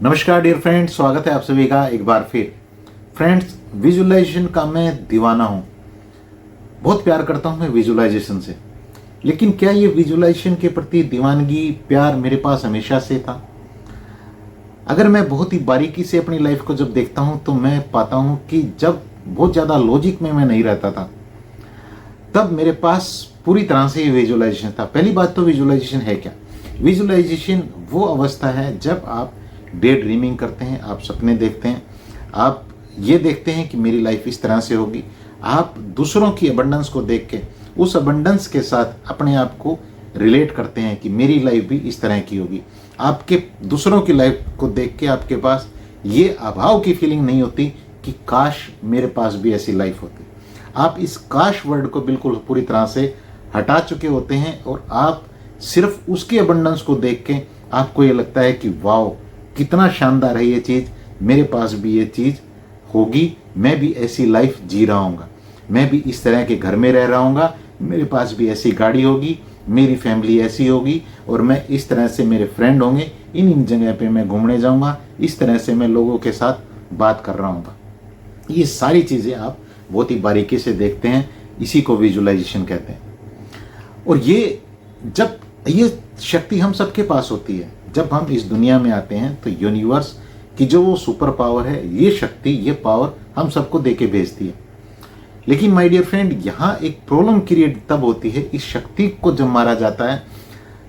नमस्कार dear friends, स्वागत है आप सभी का एक बार फिर। फ्रेंड्स, विजुअलाइजेशन का मैं दीवाना हूँ, बहुत प्यार करता हूँ मैं विजुअलाइजेशन से। लेकिन क्या ये विजुअलाइजेशन के प्रति दीवानगी, प्यार मेरे पास हमेशा से था? अगर मैं बहुत ही बारीकी से अपनी लाइफ को जब देखता हूँ तो मैं पाता हूँ कि जब बहुत ज़्यादा लॉजिक में मैं नहीं रहता था तब मेरे पास पूरी तरह से विजुअलाइजेशन था। पहली बात तो विजुअलाइजेशन है क्या? विजुअलाइजेशन वो अवस्था है जब आप डे ड्रीमिंग करते हैं, आप सपने देखते हैं, आप ये देखते हैं कि मेरी लाइफ इस तरह से होगी। आप दूसरों की अबंडेंस को देख के उस अबंडेंस के साथ अपने आप को रिलेट करते हैं कि मेरी लाइफ भी इस तरह की होगी। आपके दूसरों की लाइफ को देख के आपके पास ये अभाव की फीलिंग नहीं होती कि काश मेरे पास भी ऐसी लाइफ होती। आप इस काश वर्ड को बिल्कुल पूरी तरह से हटा चुके होते हैं और आप सिर्फ उसकी अबंडेंस को देख के आपको ये लगता है कि वाओ, कितना शानदार है ये चीज़, मेरे पास भी ये चीज़ होगी, मैं भी ऐसी लाइफ जी रहा हूँगा, मैं भी इस तरह के घर में रह रहा हूँगा, मेरे पास भी ऐसी गाड़ी होगी, मेरी फैमिली ऐसी होगी और मैं इस तरह से मेरे फ्रेंड होंगे, इन जगह पे मैं घूमने जाऊँगा, इस तरह से मैं लोगों के साथ बात कर रहा हूँगा। ये सारी चीज़ें आप बहुत ही बारीकी से देखते हैं, इसी को विजुअलाइजेशन कहते हैं। और ये शक्ति हम सबके पास होती है। जब हम इस दुनिया में आते हैं तो यूनिवर्स की जो वो सुपर पावर है, ये शक्ति, ये पावर हम सबको दे के भेजती है। लेकिन माय डियर फ्रेंड, यहाँ एक प्रॉब्लम क्रिएट तब होती है इस शक्ति को जब मारा जाता है।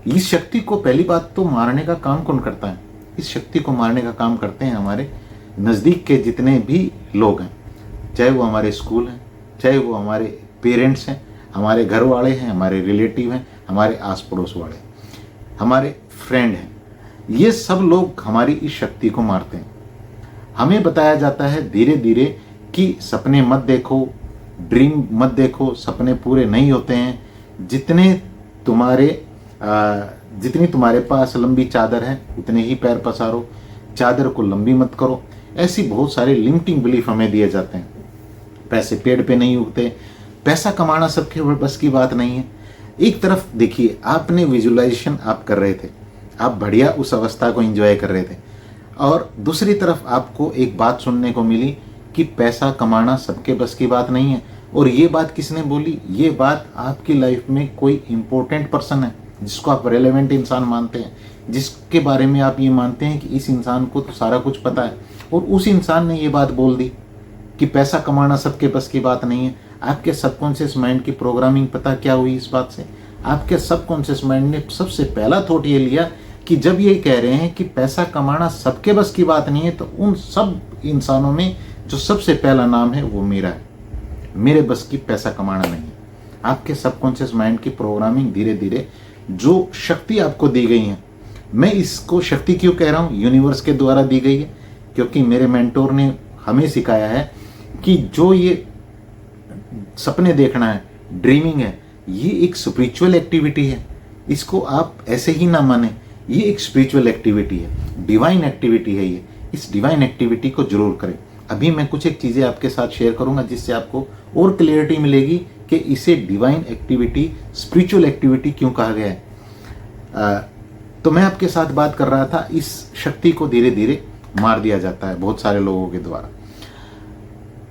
इस शक्ति को पहली बात तो मारने का काम कौन करता है? इस शक्ति को मारने का काम करते हैं हमारे नज़दीक के जितने भी लोग हैं, चाहे वो हमारे स्कूल हैं, चाहे वो हमारे पेरेंट्स हैं, हमारे घर वाले हैं, हमारे रिलेटिव हैं, हमारे आस पड़ोस वाले, हमारे फ्रेंड हैं। ये सब लोग हमारी इस शक्ति को मारते हैं। हमें बताया जाता है धीरे धीरे कि सपने मत देखो, ड्रीम मत देखो, सपने पूरे नहीं होते हैं। जितनी तुम्हारे पास लंबी चादर है उतने ही पैर पसारो, चादर को लंबी मत करो। ऐसी बहुत सारे लिमिटिंग बिलीफ हमें दिए जाते हैं। पैसे पेड़ पे नहीं उगते, पैसा कमाना सबके बस की बात नहीं है। एक तरफ देखिए, आपने विजुअलाइजेशन आप कर रहे थे, आप बढ़िया उस अवस्था को एंजॉय कर रहे थे, और दूसरी तरफ आपको एक बात सुनने को मिली कि पैसा कमाना सबके बस की बात नहीं है। और ये बात किसने बोली? ये बात आपकी लाइफ में कोई इंपॉर्टेंट पर्सन है जिसको आप रेलेवेंट इंसान मानते हैं, जिसके बारे में आप ये मानते हैं कि इस इंसान को तो सारा कुछ पता है, और उस इंसान ने ये बात बोल दी कि पैसा कमाना सबके बस की बात नहीं है। आपके सबकॉन्शियस माइंड की प्रोग्रामिंग पता क्या हुई इस बात से? आपके सबकॉन्शियस माइंड ने सबसे पहला थॉट ये लिया कि जब ये कह रहे हैं कि पैसा कमाना सबके बस की बात नहीं है, तो उन सब इंसानों में जो सबसे पहला नाम है वो मेरा है, मेरे बस की पैसा कमाना नहीं है। आपके सबकॉन्शियस माइंड की प्रोग्रामिंग धीरे धीरे, जो शक्ति आपको दी गई है, मैं इसको शक्ति क्यों कह रहा हूँ? यूनिवर्स के द्वारा दी गई है, क्योंकि मेरे मेंटोर ने हमें सिखाया है कि जो ये सपने देखना है, ड्रीमिंग है, ये एक स्पिरिचुअल एक्टिविटी है। इसको आप ऐसे ही ना माने, ये एक स्पिरिचुअल एक्टिविटी है, डिवाइन एक्टिविटी है ये। इस डिवाइन एक्टिविटी को जरूर करें। अभी मैं कुछ एक चीज़ें आपके साथ शेयर करूंगा जिससे आपको और क्लियरिटी मिलेगी कि इसे डिवाइन एक्टिविटी, स्पिरिचुअल एक्टिविटी क्यों कहा गया है। तो मैं आपके साथ बात कर रहा था, इस शक्ति को धीरे धीरे मार दिया जाता है बहुत सारे लोगों के द्वारा।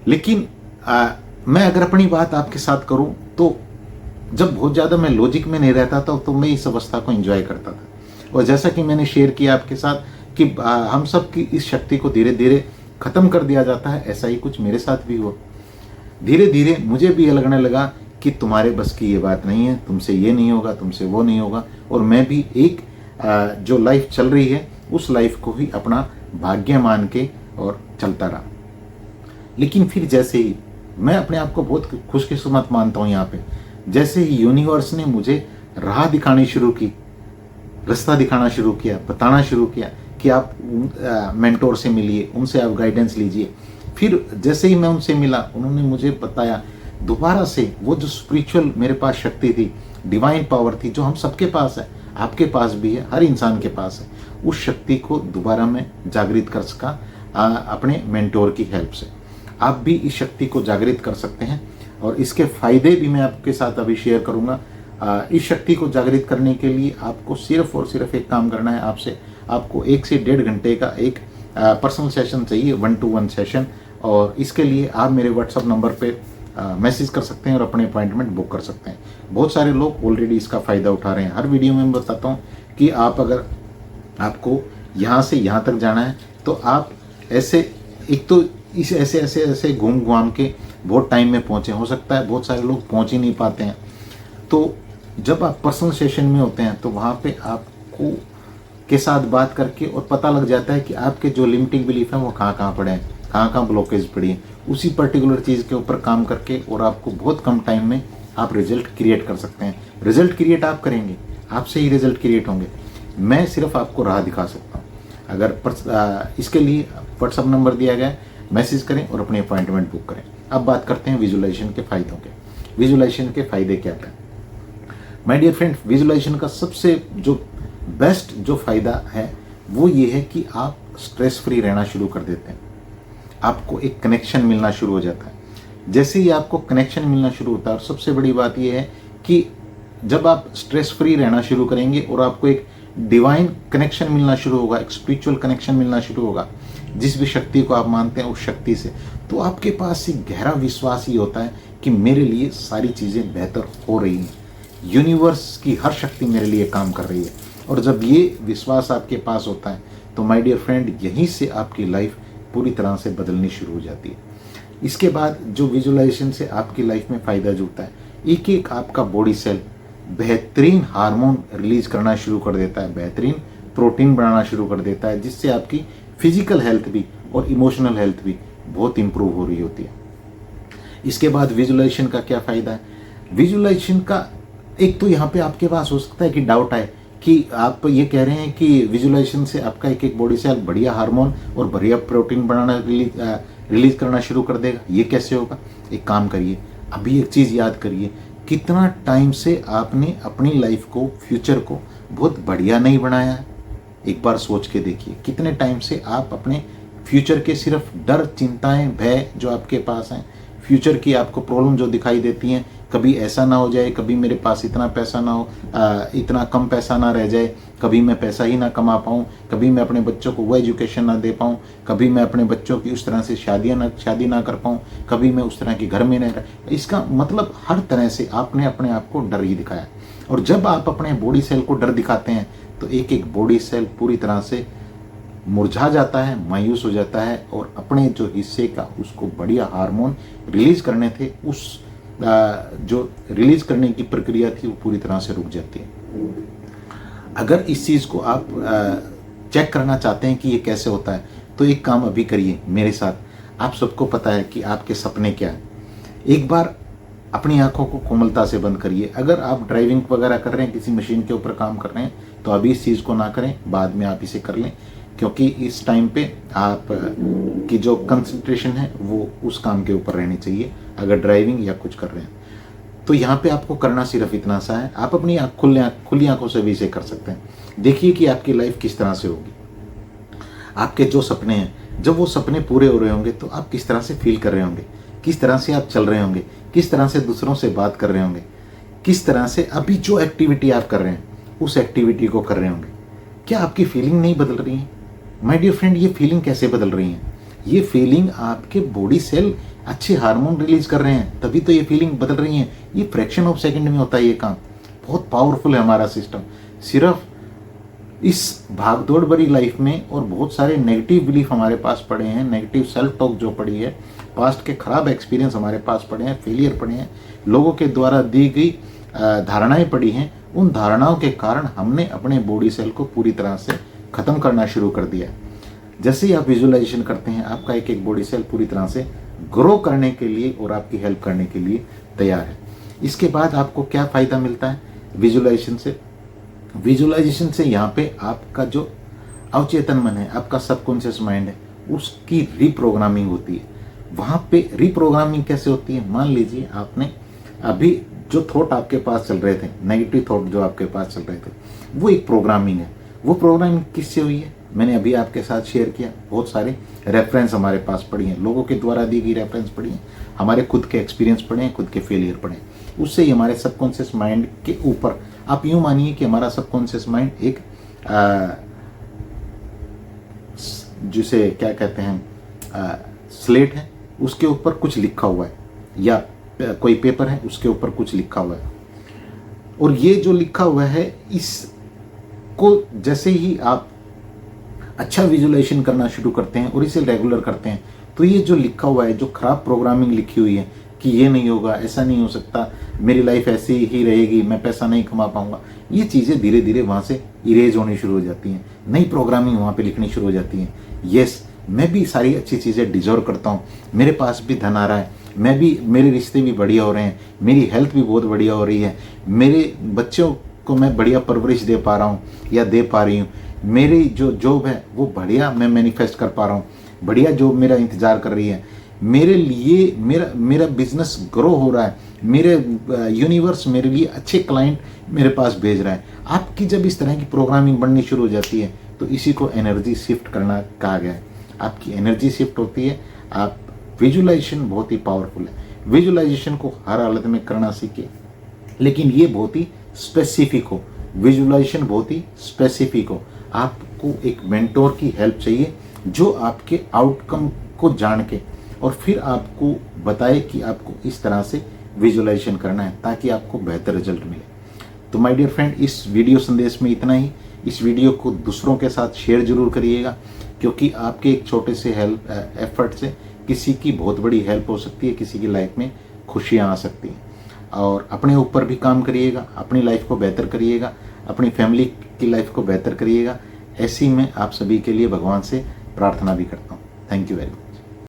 लेकिन मैं अगर अपनी बात आपके साथ करूं तो जब बहुत ज़्यादा मैं लॉजिक में नहीं रहता था तो मैं इस अवस्था को एंजॉय करता था। और जैसा कि मैंने शेयर किया आपके साथ कि हम सब की इस शक्ति को धीरे धीरे ख़त्म कर दिया जाता है, ऐसा ही कुछ मेरे साथ भी हुआ। धीरे धीरे मुझे भी ये लगने लगा कि तुम्हारे बस की ये बात नहीं है, तुमसे ये नहीं होगा, तुमसे वो नहीं होगा। और मैं भी एक जो लाइफ चल रही है उस लाइफ को ही अपना भाग्य मान के और चलता रहा। लेकिन फिर जैसे ही मैं अपने आप को बहुत खुशकिस्मत मानता हूँ, यहाँ पे जैसे ही यूनिवर्स ने मुझे राह दिखानी शुरू की, रास्ता दिखाना शुरू किया, बताना शुरू किया कि आप मेंटोर से मिलिए, उनसे आप गाइडेंस लीजिए। फिर जैसे ही मैं उनसे मिला, उन्होंने मुझे बताया दोबारा से वो जो स्पिरिचुअल मेरे पास शक्ति थी, डिवाइन पावर थी, जो हम सबके पास है, आपके पास भी है, हर इंसान के पास है, उस शक्ति को दोबारा मैं जागृत कर सका अपने मेंटोर की हेल्प से। आप भी इस शक्ति को जागृत कर सकते हैं और इसके फायदे भी मैं आपके साथ अभी शेयर करूंगा। इस शक्ति को जागृत करने के लिए आपको सिर्फ और सिर्फ एक काम करना है, आपसे आपको 1 से 1.5 घंटे का एक पर्सनल सेशन चाहिए, 1-to-1 सेशन। और इसके लिए आप मेरे व्हाट्सअप नंबर पे मैसेज कर सकते हैं और अपने अपॉइंटमेंट बुक कर सकते हैं। बहुत सारे लोग ऑलरेडी इसका फ़ायदा उठा रहे हैं। हर वीडियो में मैं बताता हूँ कि आप अगर आपको यहाँ से यहाँ तक जाना है तो आप ऐसे एक तो इस ऐसे ऐसे ऐसे घूम घुमाम के बहुत टाइम में पहुँचे। हो सकता है बहुत सारे लोग पहुँच ही नहीं पाते हैं। तो जब आप पर्सनल सेशन में होते हैं तो वहाँ पे आपको के साथ बात करके और पता लग जाता है कि आपके जो लिमिटिंग बिलीफ हैं वो कहाँ कहाँ पड़े हैं, कहाँ कहाँ ब्लॉकेज पड़ी है। उसी पर्टिकुलर चीज़ के ऊपर काम करके और आपको बहुत कम टाइम में आप रिजल्ट क्रिएट कर सकते हैं। रिजल्ट क्रिएट आप करेंगे, आपसे ही रिजल्ट क्रिएट होंगे। मैं सिर्फ आपको राह दिखा सकता हूँ। अगर इसके लिए व्हाट्सअप नंबर दिया गया है, मैसेज करें और अपनी अपॉइंटमेंट बुक करें। अब बात करते हैं विजुअलाइजेशन के फ़ायदों के। विजुअलाइजेशन के फ़ायदे क्या हैं? माय डियर फ्रेंड, विजुअलाइजेशन का सबसे जो बेस्ट जो फ़ायदा है वो ये है कि आप स्ट्रेस फ्री रहना शुरू कर देते हैं। आपको एक कनेक्शन मिलना शुरू हो जाता है। जैसे ही आपको कनेक्शन मिलना शुरू होता है, और सबसे बड़ी बात यह है कि जब आप स्ट्रेस फ्री रहना शुरू करेंगे और आपको एक डिवाइन कनेक्शन मिलना शुरू होगा, एक स्पिरिचुअल कनेक्शन मिलना शुरू होगा जिस भी शक्ति को आप मानते हैं उस शक्ति से, तो आपके पास एक गहरा विश्वास ही होता है कि मेरे लिए सारी चीज़ें बेहतर हो रही हैं, यूनिवर्स की हर शक्ति मेरे लिए काम कर रही है। और जब ये विश्वास आपके पास होता है तो माय डियर फ्रेंड, यहीं से आपकी लाइफ पूरी तरह से बदलनी शुरू हो जाती है। इसके बाद जो विजुअलाइजेशन से आपकी लाइफ में फ़ायदा जुड़ता है, एक एक आपका बॉडी सेल बेहतरीन हार्मोन रिलीज करना शुरू कर देता है, बेहतरीन प्रोटीन बनाना शुरू कर देता है, जिससे आपकी फिजिकल हेल्थ भी और इमोशनल हेल्थ भी बहुत इंप्रूव हो रही होती है। इसके बाद विजुअलाइजेशन का क्या फ़ायदा है? विजुअलाइजेशन का एक तो यहाँ पे आपके पास हो सकता है कि डाउट आए कि आप ये कह रहे हैं कि विजुअलाइजेशन से आपका एक एक बॉडी सेल बढ़िया हार्मोन और बढ़िया प्रोटीन बनाना रिलीज करना शुरू कर देगा। ये कैसे होगा? एक काम करिए, अभी एक चीज़ याद करिए, कितना टाइम से आपने अपनी लाइफ को, फ्यूचर को बहुत बढ़िया नहीं बनाया है? एक बार सोच के देखिए, कितने टाइम से आप अपने फ्यूचर के सिर्फ डर, चिंताएं, भय जो आपके पास हैं, फ्यूचर की आपको प्रॉब्लम जो दिखाई देती हैं, कभी ऐसा ना हो जाए, कभी मेरे पास इतना पैसा ना हो, इतना कम पैसा ना रह जाए, कभी मैं पैसा ही ना कमा पाऊँ, कभी मैं अपने बच्चों को वो एजुकेशन ना दे पाऊँ, कभी मैं अपने बच्चों की उस तरह से शादी ना कर पाऊँ, कभी मैं उस तरह के घर में नहीं रह। इसका मतलब हर तरह से आपने अपने आप को डर ही दिखाया। और जब आप अपने बॉडी सेल को डर दिखाते हैं तो एक एक बॉडी सेल पूरी तरह से मुरझा जाता है, मायूस हो जाता है और अपने जो हिस्से का उसको बढ़िया हार्मोन रिलीज करने थे, उस जो रिलीज करने की प्रक्रिया थी वो पूरी तरह से रुक जाती है। अगर इस चीज़ को आप चेक करना चाहते हैं कि ये कैसे होता है, तो एक काम अभी करिए मेरे साथ। आप सबको पता है कि आपके सपने क्या हैं। एक बार अपनी आंखों को कोमलता से बंद करिए। अगर आप ड्राइविंग वगैरह कर रहे हैं, किसी मशीन के ऊपर काम कर रहे हैं, तो अभी इस चीज़ को ना करें, बाद में आप इसे कर लें, क्योंकि इस टाइम पे आप की जो कंसंट्रेशन है वो उस काम के ऊपर रहनी चाहिए। अगर ड्राइविंग या कुछ कर रहे हैं तो यहाँ पे आपको करना सिर्फ इतना सा है, आप अपनी खुली आंखों से भी इसे कर सकते हैं। देखिए कि आपकी लाइफ किस तरह से होगी। आपके जो सपने हैं, जब वो सपने पूरे हो रहे होंगे तो आप किस तरह से फील कर रहे होंगे, किस तरह से आप चल रहे होंगे, किस तरह से दूसरों से बात कर रहे होंगे, किस तरह से अभी जो एक्टिविटी आप कर रहे हैं उस एक्टिविटी को कर रहे होंगे। क्या आपकी फीलिंग नहीं बदल रही है? माय डियर फ्रेंड, ये फीलिंग कैसे बदल रही है? ये फीलिंग आपके बॉडी सेल अच्छे हार्मोन रिलीज कर रहे हैं, तभी तो ये फीलिंग बदल रही है। ये फ्रैक्शन ऑफ सेकंड में होता है ये काम। बहुत पावरफुल है हमारा सिस्टम। सिर्फ इस भागदौड़ भरी लाइफ में और बहुत सारे नेगेटिव बिलीफ हमारे पास पड़े हैं, नेगेटिव सेल्फ टॉक जो पड़ी है, पास्ट के खराब एक्सपीरियंस हमारे पास पड़े हैं, फेलियर पड़े हैं, लोगों के द्वारा दी गई धारणाएं पड़ी हैं। उन धारणाओं के कारण हमने अपने बॉडी सेल को पूरी तरह से ख़त्म करना शुरू कर दिया। जैसे ही आप विजुअलाइजेशन करते हैं, आपका एक एक बॉडी सेल पूरी तरह से ग्रो करने के लिए और आपकी हेल्प करने के लिए तैयार है। इसके बाद आपको क्या फ़ायदा मिलता है विजुअलाइजेशन से? विजुअलाइजेशन से यहाँ पे आपका जो अवचेतन मन है, आपका सबकॉन्शियस माइंड है, उसकी रीप्रोग्रामिंग होती है। वहाँ पे रीप्रोग्रामिंग कैसे होती है? मान लीजिए आपने अभी जो थॉट आपके पास चल रहे थे, नेगेटिव थॉट जो आपके पास चल रहे थे, वो एक प्रोग्रामिंग है। वो प्रोग्रामिंग किससे हुई है? मैंने अभी आपके साथ शेयर किया। बहुत सारे रेफरेंस हमारे पास पड़ी हैं, लोगों के द्वारा दी गई रेफरेंस पड़ी हैं, हमारे खुद के एक्सपीरियंस पड़े हैं, खुद के फेलियर पड़े हैं। उससे ही हमारे सबकॉन्शियस माइंड के ऊपर, आप यूँ मानिए कि हमारा सबकॉन्शियस माइंड एक जिसे क्या कहते हैं स्लेट है, उसके ऊपर कुछ लिखा हुआ है, या कोई पेपर है उसके ऊपर कुछ लिखा हुआ है, और ये जो लिखा हुआ है इसको जैसे ही आप अच्छा विजुअलाइजेशन करना शुरू करते हैं और इसे रेगुलर करते हैं, तो ये जो लिखा हुआ है, जो खराब प्रोग्रामिंग लिखी हुई है कि ये नहीं होगा, ऐसा नहीं हो सकता, मेरी लाइफ ऐसी ही रहेगी, मैं पैसा नहीं कमा पाऊंगा, ये चीज़ें धीरे धीरे वहाँ से इरेज होनी शुरू हो जाती हैं, नई प्रोग्रामिंग वहाँ पे लिखनी शुरू हो जाती है। यस, मैं भी सारी अच्छी चीज़ें डिजर्व करता हूँ, मेरे पास भी धन आ रहा है, मैं भी, मेरे रिश्ते भी बढ़िया हो रहे हैं, मेरी हेल्थ भी बहुत बढ़िया हो रही है, मेरे बच्चों को मैं बढ़िया परवरिश दे पा रहा हूँ या दे पा रही हूँ, मेरी जो जॉब है वो बढ़िया मैं मैनिफेस्ट कर पा रहा हूँ, बढ़िया जॉब मेरा इंतज़ार कर रही है, मेरे लिए मेरा बिजनेस ग्रो हो रहा है, मेरे यूनिवर्स मेरे लिए अच्छे क्लाइंट मेरे पास भेज रहा है। आपकी जब इस तरह की प्रोग्रामिंग बननी शुरू हो जाती है तो इसी को एनर्जी शिफ्ट करना कहा गया है। आपकी एनर्जी शिफ्ट होती है। आप विजुअलाइजेशन बहुत ही पावरफुल है, विजुअलाइजेशन को हर हालत में करना सीखिए, लेकिन ये बहुत ही स्पेसिफिक हो, विजुअलाइजेशन बहुत ही स्पेसिफिक हो। आपको एक मेंटोर की हेल्प चाहिए जो आपके आउटकम को जान के और फिर आपको बताए कि आपको इस तरह से विजुअलाइजेशन करना है ताकि आपको बेहतर रिजल्ट मिले। तो माय डियर फ्रेंड, इस वीडियो संदेश में इतना ही। इस वीडियो को दूसरों के साथ शेयर जरूर करिएगा, क्योंकि आपके एक छोटे से एफर्ट से किसी की बहुत बड़ी हेल्प हो सकती है, किसी की लाइफ में खुशियाँ आ सकती हैं। और अपने ऊपर भी काम करिएगा, अपनी लाइफ को बेहतर करिएगा, अपनी फैमिली की लाइफ को बेहतर करिएगा। ऐसी मैं आप सभी के लिए भगवान से प्रार्थना भी करता हूँ। Thank you very much.